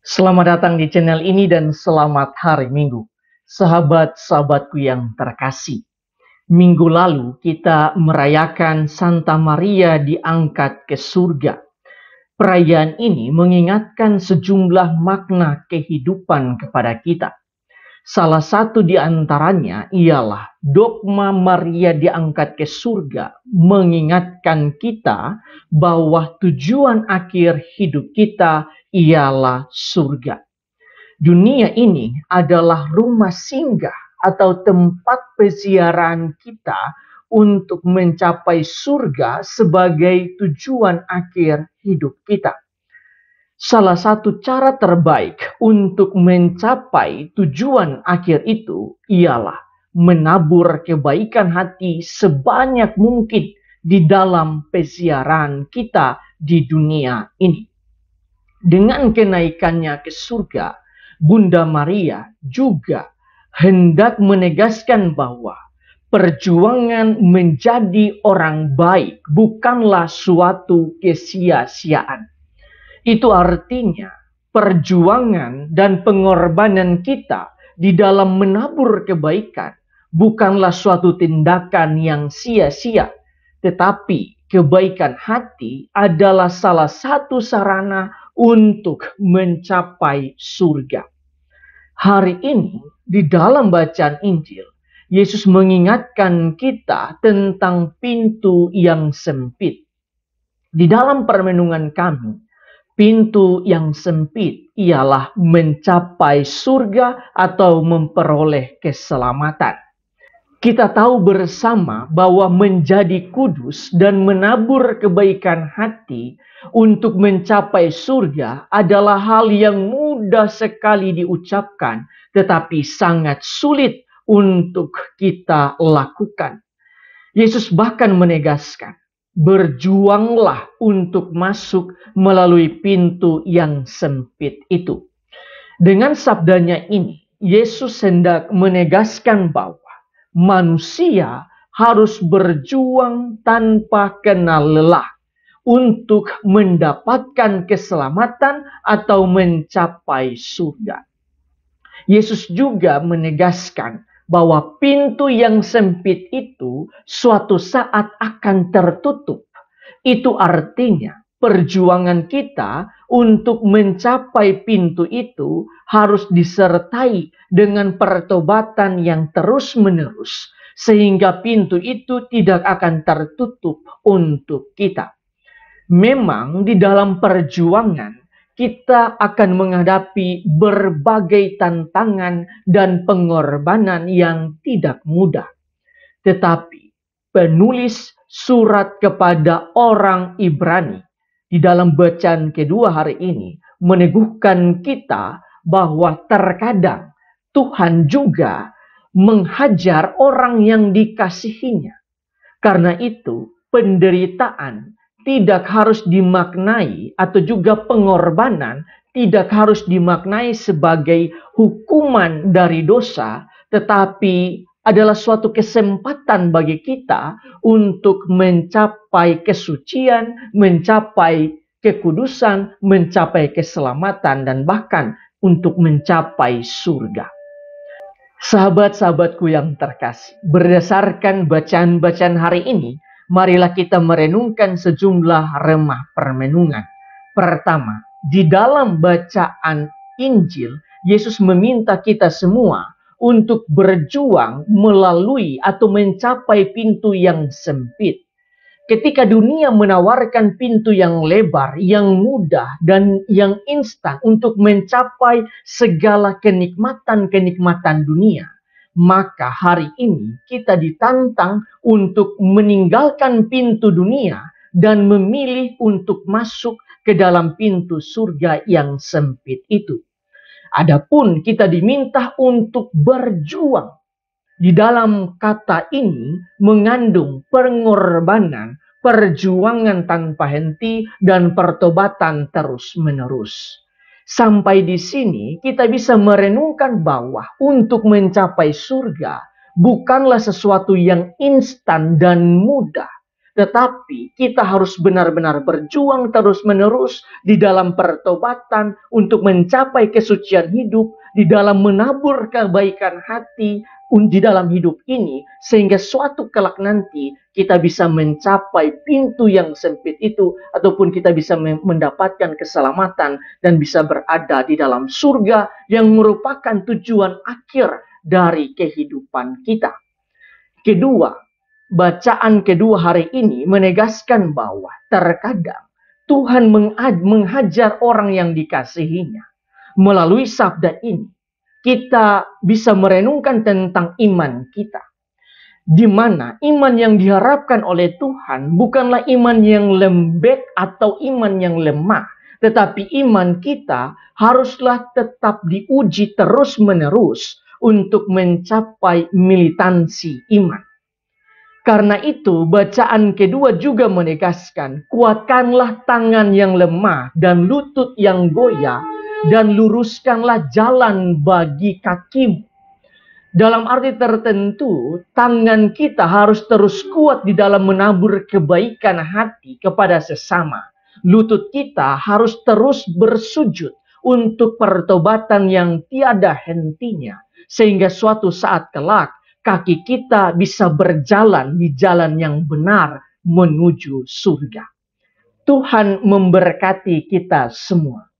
Selamat datang di channel ini dan selamat hari Minggu. Sahabat-sahabatku yang terkasih. Minggu lalu kita merayakan Santa Maria diangkat ke surga. Perayaan ini mengingatkan sejumlah makna kehidupan kepada kita. Salah satu di antaranya ialah dogma Maria diangkat ke surga mengingatkan kita bahwa tujuan akhir hidup kita ialah surga. Dunia ini adalah rumah singgah atau tempat peziarahan kita untuk mencapai surga sebagai tujuan akhir hidup kita. Salah satu cara terbaik untuk mencapai tujuan akhir itu ialah menabur kebaikan hati sebanyak mungkin di dalam peziarahan kita di dunia ini. Dengan kenaikannya ke surga, Bunda Maria juga hendak menegaskan bahwa perjuangan menjadi orang baik bukanlah suatu kesia-siaan. Itu artinya perjuangan dan pengorbanan kita di dalam menabur kebaikan bukanlah suatu tindakan yang sia-sia, tetapi kebaikan hati adalah salah satu sarana untuk mencapai surga. Hari ini di dalam bacaan Injil, Yesus mengingatkan kita tentang pintu yang sempit. Di dalam permenungan kami, pintu yang sempit ialah mencapai surga atau memperoleh keselamatan. Kita tahu bersama bahwa menjadi kudus dan menabur kebaikan hati untuk mencapai surga adalah hal yang mudah sekali diucapkan, tetapi sangat sulit untuk kita lakukan. Yesus bahkan menegaskan, berjuanglah untuk masuk melalui pintu yang sempit itu. Dengan sabdanya ini, Yesus hendak menegaskan bahwa manusia harus berjuang tanpa kenal lelah untuk mendapatkan keselamatan atau mencapai surga. Yesus juga menegaskan bahwa pintu yang sempit itu suatu saat akan tertutup. Itu artinya perjuangan kita untuk mencapai pintu itu harus disertai dengan pertobatan yang terus-menerus, sehingga pintu itu tidak akan tertutup untuk kita. Memang di dalam perjuangan kita akan menghadapi berbagai tantangan dan pengorbanan yang tidak mudah. Tetapi penulis surat kepada orang Ibrani di dalam bacaan kedua hari ini meneguhkan kita bahwa terkadang Tuhan juga menghajar orang yang dikasihinya. Karena itu penderitaan tidak harus dimaknai atau juga pengorbanan tidak harus dimaknai sebagai hukuman dari dosa, tetapi adalah suatu kesempatan bagi kita untuk mencapai kesucian, mencapai kekudusan, mencapai keselamatan, dan bahkan untuk mencapai surga. Sahabat-sahabatku yang terkasih, berdasarkan bacaan-bacaan hari ini, marilah kita merenungkan sejumlah remah permenungan. Pertama, di dalam bacaan Injil, Yesus meminta kita semua untuk berjuang melalui atau mencapai pintu yang sempit. Ketika dunia menawarkan pintu yang lebar, yang mudah, dan yang instan untuk mencapai segala kenikmatan-kenikmatan dunia, maka hari ini kita ditantang untuk meninggalkan pintu dunia dan memilih untuk masuk ke dalam pintu surga yang sempit itu. Adapun kita diminta untuk berjuang. Di dalam kata ini mengandung pengorbanan, perjuangan tanpa henti, dan pertobatan terus-menerus. Sampai di sini kita bisa merenungkan bahwa untuk mencapai surga bukanlah sesuatu yang instan dan mudah. Tetapi kita harus benar-benar berjuang terus-menerus di dalam pertobatan untuk mencapai kesucian hidup, di dalam menabur kebaikan hati di dalam hidup ini, sehingga suatu kelak nanti kita bisa mencapai pintu yang sempit itu, ataupun kita bisa mendapatkan keselamatan dan bisa berada di dalam surga yang merupakan tujuan akhir dari kehidupan kita. Kedua, bacaan kedua hari ini menegaskan bahwa terkadang Tuhan menghajar orang yang dikasihinya. Melalui sabda ini, kita bisa merenungkan tentang iman kita. Di mana iman yang diharapkan oleh Tuhan bukanlah iman yang lembek atau iman yang lemah. Tetapi iman kita haruslah tetap diuji terus-menerus untuk mencapai militansi iman. Karena itu, bacaan kedua juga menegaskan, kuatkanlah tangan yang lemah dan lutut yang goyah, dan luruskanlah jalan bagi kakimu. Dalam arti tertentu, tangan kita harus terus kuat di dalam menabur kebaikan hati kepada sesama. Lutut kita harus terus bersujud untuk pertobatan yang tiada hentinya, sehingga suatu saat kelak, kaki kita bisa berjalan di jalan yang benar menuju surga. Tuhan memberkati kita semua.